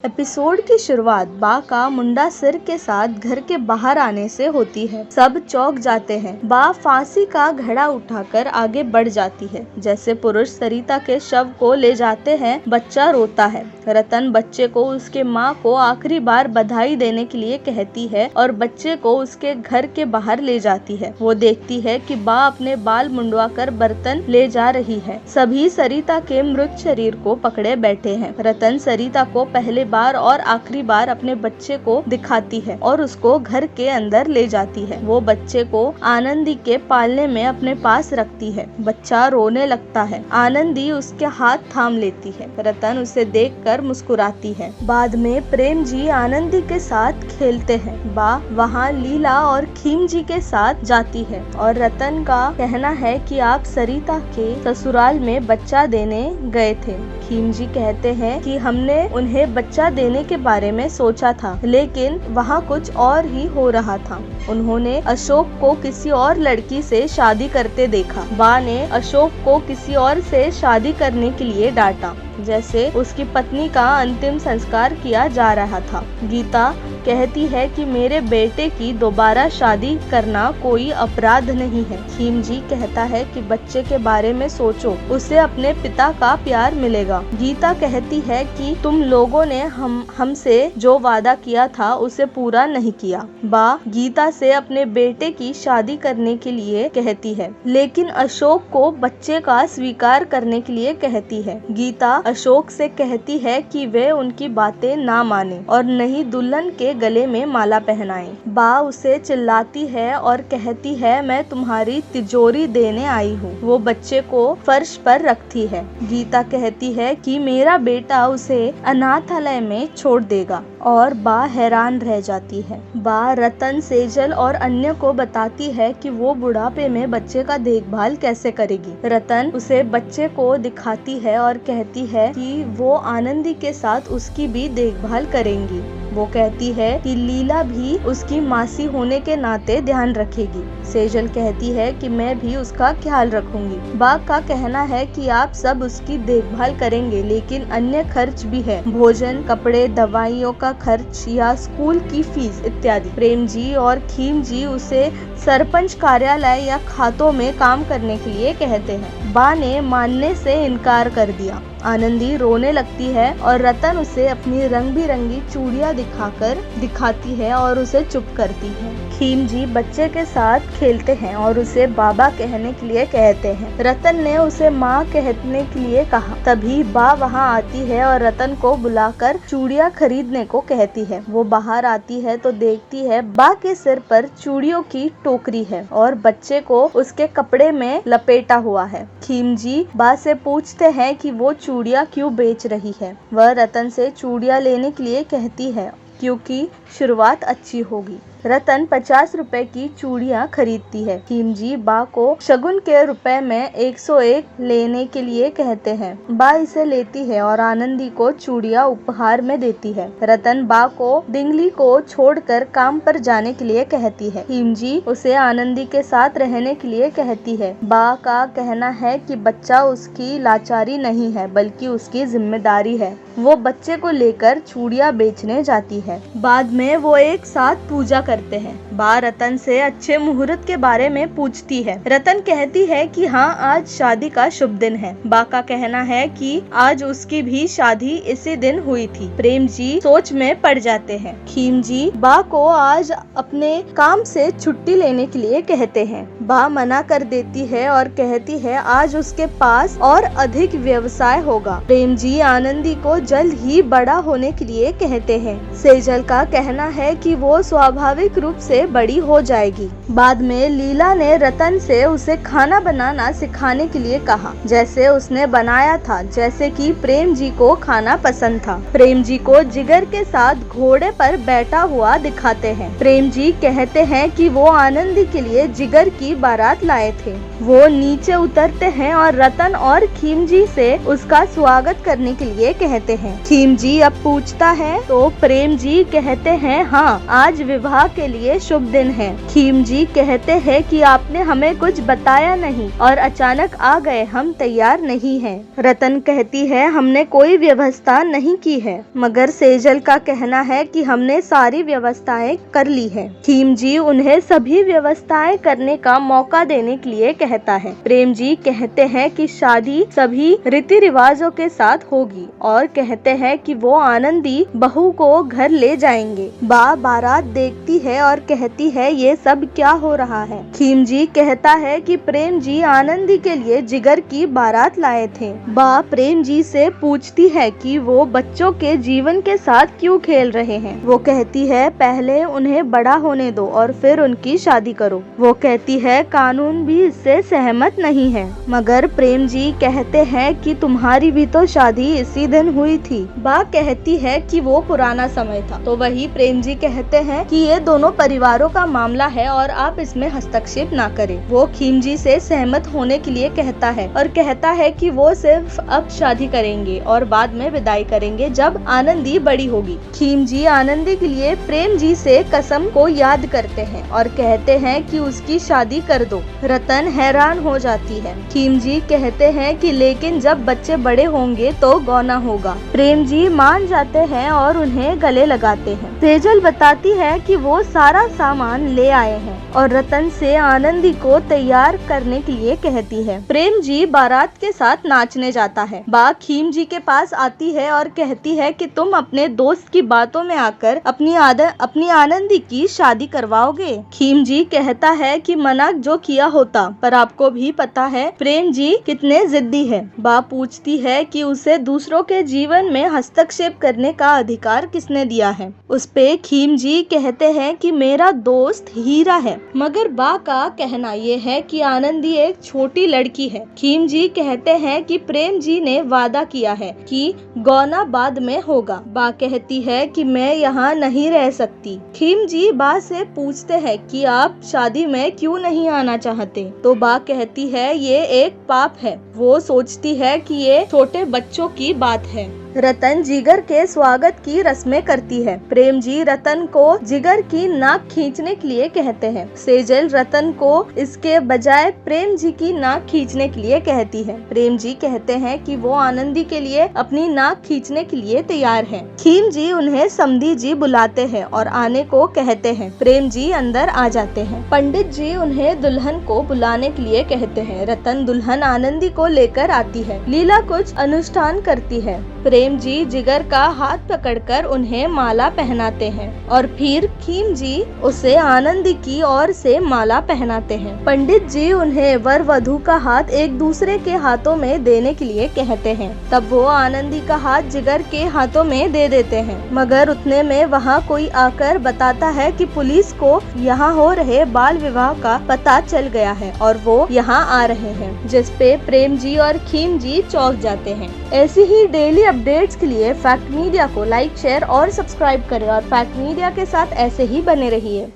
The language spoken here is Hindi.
एपिसोड की शुरुआत बा का मुंडा सिर के साथ घर के बाहर आने से होती है। सब चौंक जाते हैं। बा फांसी का घड़ा उठाकर आगे बढ़ जाती है। जैसे पुरुष सरिता के शव को ले जाते हैं, बच्चा रोता है। रतन बच्चे को उसके माँ को आखिरी बार बधाई देने के लिए कहती है और बच्चे को उसके घर के बाहर ले जाती है। वो देखती है कि बा अपने बाल मुंडवाकर बर्तन ले जा रही है। सभी सरिता के मृत शरीर को पकड़े बैठे हैं। रतन सरिता को पहले बार और आखिरी बार अपने बच्चे को दिखाती है और उसको घर के अंदर ले जाती है। वो बच्चे को आनंदी के पालने में अपने पास रखती है। बच्चा रोने लगता है। आनंदी उसके हाथ थाम लेती है। रतन उसे देखकर मुस्कुराती है। बाद में प्रेम जी आनंदी के साथ खेलते हैं। बा वहाँ लीला और खीम जी के साथ जाती है और रतन का कहना है कि आप सरिता के ससुराल में बच्चा देने गए थे। खीम जी कहते हैं कि हमने उन्हें बच्चा देने के बारे में सोचा था, लेकिन वहाँ कुछ और ही हो रहा था। उन्होंने अशोक को किसी और लड़की से शादी करते देखा। बा ने अशोक को किसी और से शादी करने के लिए डांटा, जैसे उसकी पत्नी का अंतिम संस्कार किया जा रहा था। गीता कहती है कि मेरे बेटे की दोबारा शादी करना कोई अपराध नहीं है। खीम जी कहता है कि बच्चे के बारे में सोचो, उसे अपने पिता का प्यार मिलेगा। गीता कहती है कि तुम लोगों ने हमसे जो वादा किया था उसे पूरा नहीं किया। बा गीता से अपने बेटे की शादी करने के लिए कहती है, लेकिन अशोक को बच्चे का स्वीकार करने के लिए कहती है। गीता अशोक से कहती है कि वे उनकी बातें ना माने और नहीं दुल्हन के गले में माला पहनाएं। बा उसे चिल्लाती है और कहती है, मैं तुम्हारी तिजोरी देने आई हूँ। वो बच्चे को फर्श पर रखती है। गीता कहती है कि मेरा बेटा उसे अनाथालय में छोड़ देगा और बा हैरान रह जाती है। बा रतन, सेजल और अन्य को बताती है कि वो बुढ़ापे में बच्चे का देखभाल कैसे करेगी। रतन उसे बच्चे को दिखाती है और कहती है कि वो आनंदी के साथ उसकी भी देखभाल करेंगी। वो कहती है कि लीला भी उसकी मासी होने के नाते ध्यान रखेगी। सेजल कहती है कि मैं भी उसका ख्याल रखूंगी। बा का कहना है कि आप सब उसकी देखभाल करेंगे, लेकिन अन्य खर्च भी है, भोजन, कपड़े, दवाइयों का खर्च या स्कूल की फीस इत्यादि। प्रेम जी और खीम जी उसे सरपंच कार्यालय या खातों में काम करने के लिए कहते हैं। बा ने मानने से इनकार कर दिया। आनंदी रोने लगती है और रतन उसे अपनी रंग बिरंगी चूड़ियां दिखाती है और उसे चुप करती है। खीम जी बच्चे के साथ खेलते हैं और उसे बाबा कहने के लिए कहते हैं। रतन ने उसे माँ कहने के लिए कहा। तभी बा वहाँ आती है और रतन को बुलाकर चूड़ियां खरीदने को कहती है। वो बाहर आती है तो देखती है बा के सिर पर चूड़ियों की टोकरी है और बच्चे को उसके कपड़े में लपेटा हुआ है। खीम जी बा से पूछते हैं कि वो चूड़ियां क्यों बेच रही है। वह रतन से चूड़ियां लेने के लिए कहती है क्योंकि शुरुआत अच्छी होगी। रतन 50 रुपए की चूड़ियां खरीदती है। खीम जी बा को शगुन के रुपए में 101 लेने के लिए कहते हैं। बा इसे लेती है और आनंदी को चूड़ियां उपहार में देती है। रतन बा को डिंगली को छोड़कर काम पर जाने के लिए कहती है। खीम जी उसे आनंदी के साथ रहने के लिए कहती है। बा का कहना है कि बच्चा उसकी लाचारी नहीं है, बल्कि उसकी जिम्मेदारी है। वो बच्चे को लेकर चूड़ियां बेचने जाती है। बाद में वो एक साथ पूजा करते हैं। बा रतन से अच्छे मुहूर्त के बारे में पूछती है। रतन कहती है कि हाँ, आज शादी का शुभ दिन है। बा का कहना है कि आज उसकी भी शादी इसी दिन हुई थी। प्रेम जी सोच में पड़ जाते हैं। खीम जी बा को आज अपने काम से छुट्टी लेने के लिए कहते हैं। बा मना कर देती है और कहती है आज उसके पास और अधिक व्यवसाय होगा। प्रेम जी आनंदी को जल्द ही बड़ा होने के लिए कहते हैं। सेजल का कहना है कि वो स्वाभाविक रूप से बड़ी हो जाएगी। बाद में लीला ने रतन से उसे खाना बनाना सिखाने के लिए कहा, जैसे उसने बनाया था, जैसे कि प्रेम जी को खाना पसंद था। प्रेम जी को जिगर के साथ घोड़े पर बैठा हुआ दिखाते हैं। प्रेम जी कहते हैं कि वो आनंदी के लिए जिगर की बारात लाए थे। वो नीचे उतरते हैं और रतन और खीम जी से उसका स्वागत करने के लिए कहते हैं। खीम जी अब पूछता है तो प्रेम जी कहते हैं हाँ, आज विवाह के लिए शुभ दिन है। खीम जी जी कहते हैं कि आपने हमें कुछ बताया नहीं और अचानक आ गए, हम तैयार नहीं हैं। रतन कहती है हमने कोई व्यवस्था नहीं की है, मगर सेजल का कहना है कि हमने सारी व्यवस्थाएं कर ली है। खीम जी उन्हें सभी व्यवस्थाएं करने का मौका देने के लिए कहता है। प्रेम जी कहते हैं कि शादी सभी रीति रिवाजों के साथ होगी और कहते हैं कि वो आनंदी बहू को घर ले जाएंगे। बारात देखती है और कहती है ये सब क्या हो रहा है। खीम जी कहता है कि प्रेम जी आनंदी के लिए जिगर की बारात लाए थे। प्रेम जी से पूछती है कि वो बच्चों के जीवन के साथ क्यों खेल रहे हैं। वो कहती है पहले उन्हें बड़ा होने दो और फिर उनकी शादी करो। वो कहती है कानून भी इससे सहमत नहीं है, मगर प्रेम जी कहते हैं कि तुम्हारी भी तो शादी इसी दिन हुई थी। कहती है कि वो पुराना समय था। तो वही प्रेम जी कहते हैं कि ये दोनों परिवारों का मामला है और आप इसमें हस्तक्षेप ना करें। वो खीम जी से सहमत होने के लिए कहता है और कहता है कि वो सिर्फ अब शादी करेंगे और बाद में विदाई करेंगे जब आनंदी बड़ी होगी। खीम जी आनंदी के लिए प्रेम जी से कसम को याद करते हैं और कहते हैं कि उसकी शादी कर दो। रतन हैरान हो जाती है। खीम जी कहते हैं कि लेकिन जब बच्चे बड़े होंगे तो गौना होगा। प्रेम जी मान जाते हैं और उन्हें गले लगाते हैं। सेजल बताती है कि वो सारा सामान ले आए हैं और रतन से आनंदी को तैयार करने के लिए कहती है। प्रेम जी बारात के साथ नाचने जाता है। खीम जी के पास आती है और कहती है कि तुम अपने दोस्त की बातों में आकर अपनी आनंदी की शादी करवाओगे। खीम जी कहता है कि मना जो किया होता, पर आपको भी पता है प्रेम जी कितने जिद्दी है। पूछती है कि उसे दूसरों के जीवन में हस्तक्षेप करने का अधिकार किसने दिया है। उस पे खीम जी कहते हैं कि मेरा दोस्त हीरा है, मगर का कहना ये है कि आनंदी एक छोटी लड़की है। खीम जी कहते हैं कि प्रेम जी ने वादा किया है कि गौना बाद में होगा। कहती है कि मैं यहाँ नहीं रह सकती। खीम जी से पूछते हैं कि आप शादी में क्यों नहीं आना चाहते। तो कहती है ये एक पाप है। वो सोचती है कि ये छोटे बच्चों की बात है। रतन जिगर के स्वागत की रस्में करती है। प्रेम जी रतन को जिगर की नाक खींचने के लिए कहते हैं। सेजल रतन को इसके बजाय प्रेम जी की नाक खींचने के लिए कहती है। प्रेम जी कहते हैं कि वो आनंदी के लिए अपनी नाक खींचने के लिए तैयार हैं। खीम जी उन्हें समधी जी बुलाते हैं और आने को कहते हैं। प्रेम जी अंदर आ जाते हैं। पंडित जी उन्हें दुल्हन को बुलाने के लिए कहते हैं। रतन दुल्हन आनंदी को लेकर आती है। लीला कुछ अनुष्ठान करती है। प्रेम जी जिगर का हाथ पकड़कर उन्हें माला पहनाते हैं और फिर खीम जी उसे आनंदी की ओर से माला पहनाते हैं। पंडित जी उन्हें वर वधू का हाथ एक दूसरे के हाथों में देने के लिए कहते हैं। तब वो आनंदी का हाथ जिगर के हाथों में दे देते हैं, मगर उतने में वहाँ कोई आकर बताता है कि पुलिस को यहाँ हो रहे बाल विवाह का पता चल गया है और वो यहाँ आ रहे हैं, जिसपे प्रेम जी और खीम जी चौंक जाते हैं। ऐसी ही डेली अपडेट्स के लिए फैक्ट मीडिया को लाइक, शेयर और सब्सक्राइब करें और फैक्ट मीडिया के साथ ऐसे ही बने रहिए।